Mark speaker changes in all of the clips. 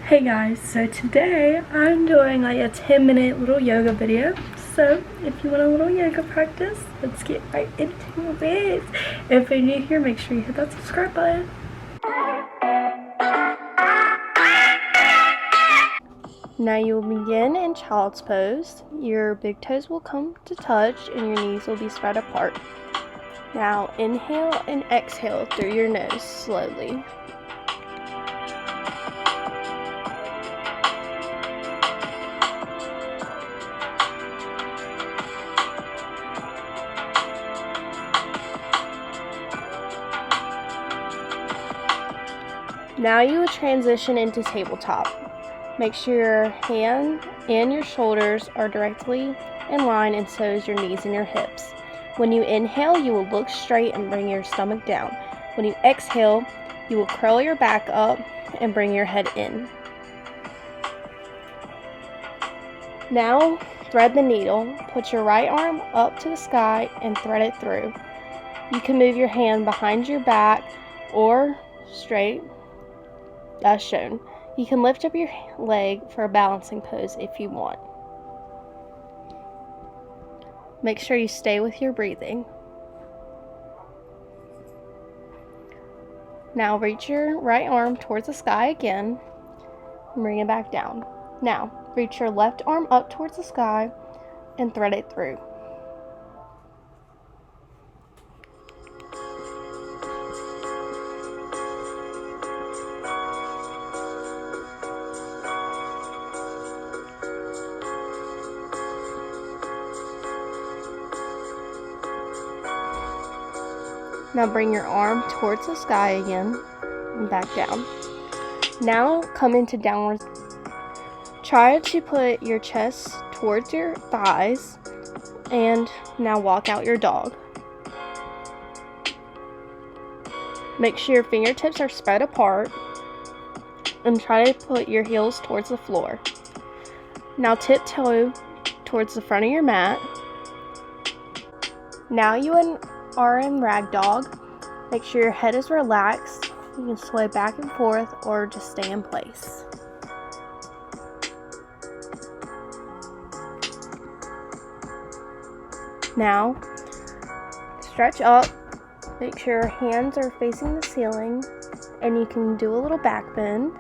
Speaker 1: Hey guys, so today I'm doing like a 10-minute little yoga video. So if you want a little yoga practice, let's get right into it. If you're new here, make sure you hit that subscribe button. Now you will begin in child's pose. Your big toes will come to touch and your knees will be spread apart. Now inhale and exhale through your nose slowly. Now you will transition into tabletop. Make sure your hand and your shoulders are directly in line, and so is your knees and your hips. When you inhale, you will look straight and bring your stomach down. When you exhale, you will curl your back up and bring your head in. Now thread the needle. Put your right arm up to the sky and thread it through. You can move your hand behind your back or straight as shown. You can lift up your leg for a balancing pose if you want. Make sure you stay with your breathing. Now reach your right arm towards the sky again and bring it back down. Now reach your left arm up towards the sky and thread it through. Now bring your arm towards the sky again and back down. Now come into downward. Try to put your chest towards your thighs and now walk out your dog. Make sure your fingertips are spread apart and try to put your heels towards the floor. Now tiptoe towards the front of your mat. Now you are in ragdoll. Make sure your head is relaxed. You can sway back and forth or just stay in place. Now stretch up. Make sure your hands are facing the ceiling and you can do a little back bend.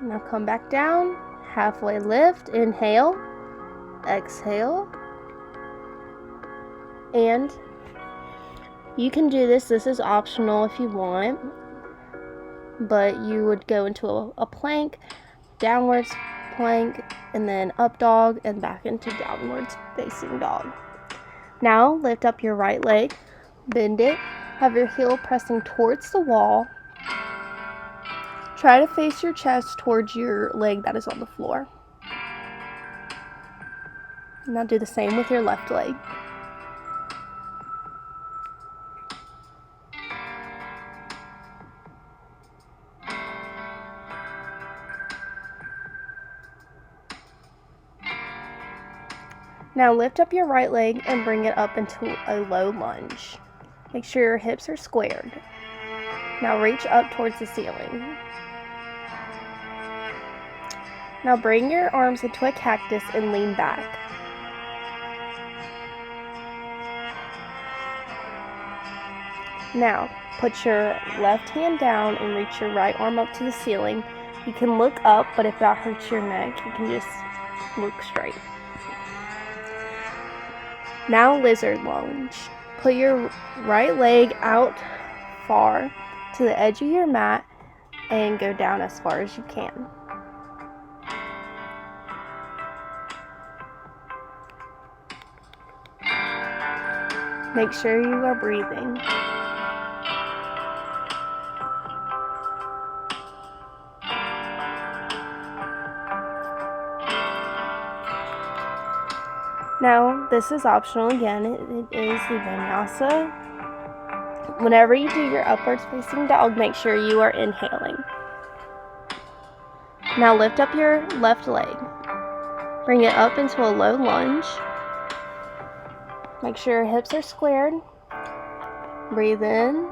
Speaker 1: Now come back down. Halfway lift. Inhale. Exhale. And you can do this is optional if you want, but you would go into a plank, downwards plank, and then up dog and back into downwards facing dog. Now lift up your right leg, bend it, have your heel pressing towards the wall. Try to face your chest towards your leg that is on the floor. Now do the same with your left leg. Now lift up your right leg and bring it up into a low lunge. Make sure your hips are squared. Now reach up towards the ceiling. Now bring your arms into a cactus and lean back. Now, put your left hand down and reach your right arm up to the ceiling. You can look up, but if that hurts your neck, you can just look straight. Now, lizard lunge. Put your right leg out far to the edge of your mat and go down as far as you can. Make sure you are breathing. Now, this is optional again. It is the vinyasa. Whenever you do your upwards facing dog, make sure you are inhaling. Now lift up your left leg. Bring it up into a low lunge. Make sure your hips are squared. Breathe in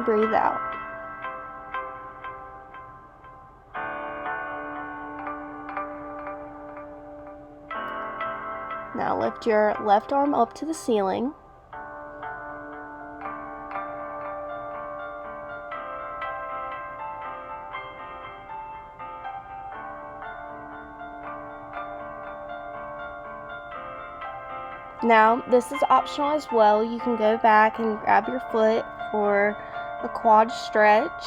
Speaker 1: breathe out. Now lift your left arm up to the ceiling. Now, this is optional as well. You can go back and grab your foot for a quad stretch.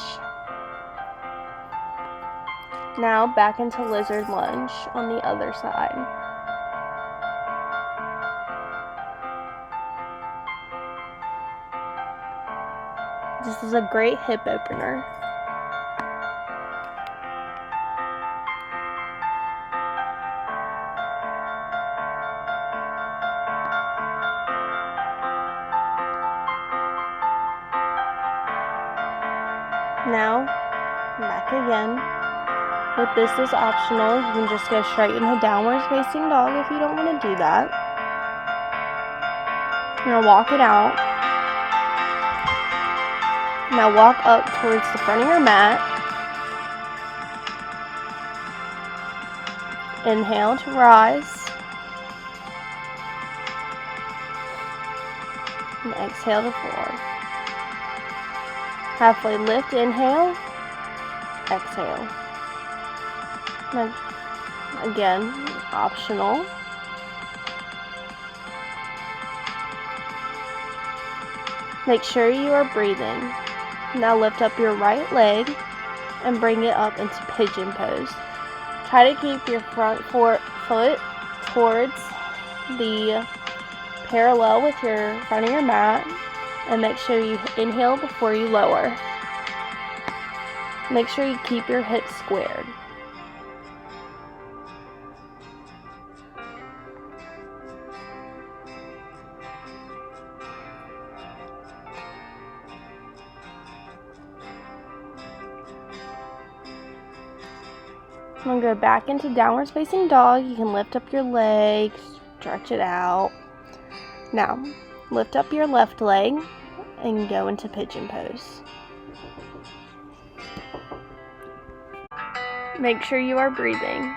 Speaker 1: Now, back into lizard lunge on the other side. This is a great hip opener. Now, back again. But this is optional. You can just go straight into downward facing dog if you don't want to do that. Now walk it out. Now walk up towards the front of your mat. Inhale to rise. And exhale to forward. Halfway lift, inhale, exhale. Now, again, optional. Make sure you are breathing. Now lift up your right leg and bring it up into pigeon pose. Try to keep your front foot towards the parallel with your front of your mat. And make sure you inhale before you lower. Make sure you keep your hips squared. I'm going to go back into downward facing dog. You can lift up your legs, stretch it out. Now, lift up your left leg and go into pigeon pose. Make sure you are breathing.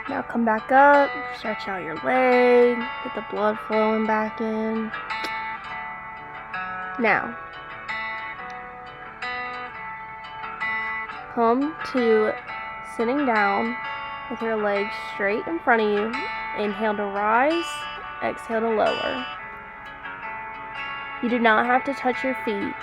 Speaker 1: Now come back up, stretch out your leg, get the blood flowing back in. Now, come to sitting down with your legs straight in front of you. Inhale to rise, exhale to lower. You do not have to touch your feet.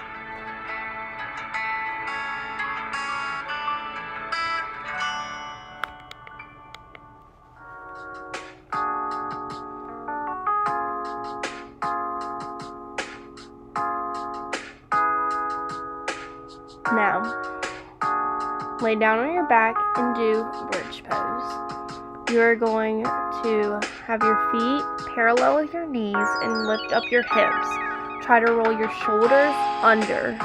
Speaker 1: Now, lay down on your back and do bridge pose. You are going to have your feet parallel with your knees and lift up your hips. Try to roll your shoulders under.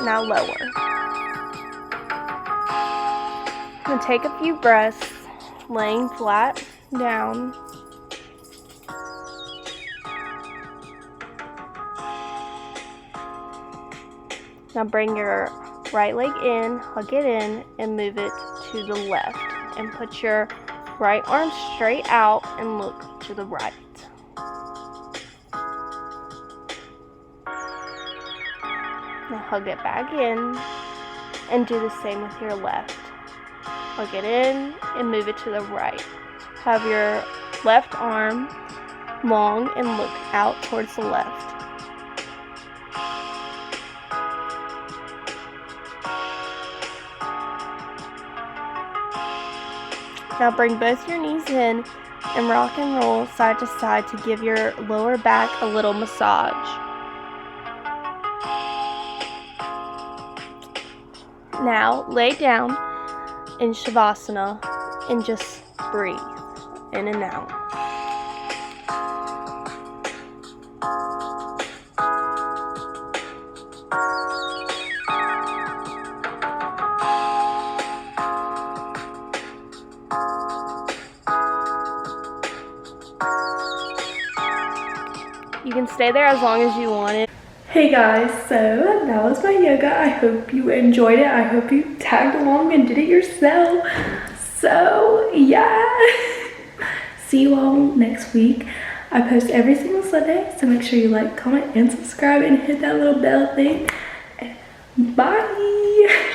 Speaker 1: Now lower. And take a few breaths, laying flat down. Now bring your right leg in, hug it in, and move it to the left. And put your right arm straight out and look to the right. Now hug it back in and do the same with your left. Hug it in and move it to the right. Have your left arm long and look out towards the left. Now bring both your knees in and rock and roll side to side to give your lower back a little massage. Now lay down in Savasana and just breathe. in and out. You can stay there as long as you want it.
Speaker 2: Hey guys, so that was my yoga. I hope you enjoyed it. I hope you tagged along and did it yourself. So yeah, see you all next week. I post every single Sunday, so make sure you like, comment, and subscribe, and hit that little bell thing. Bye.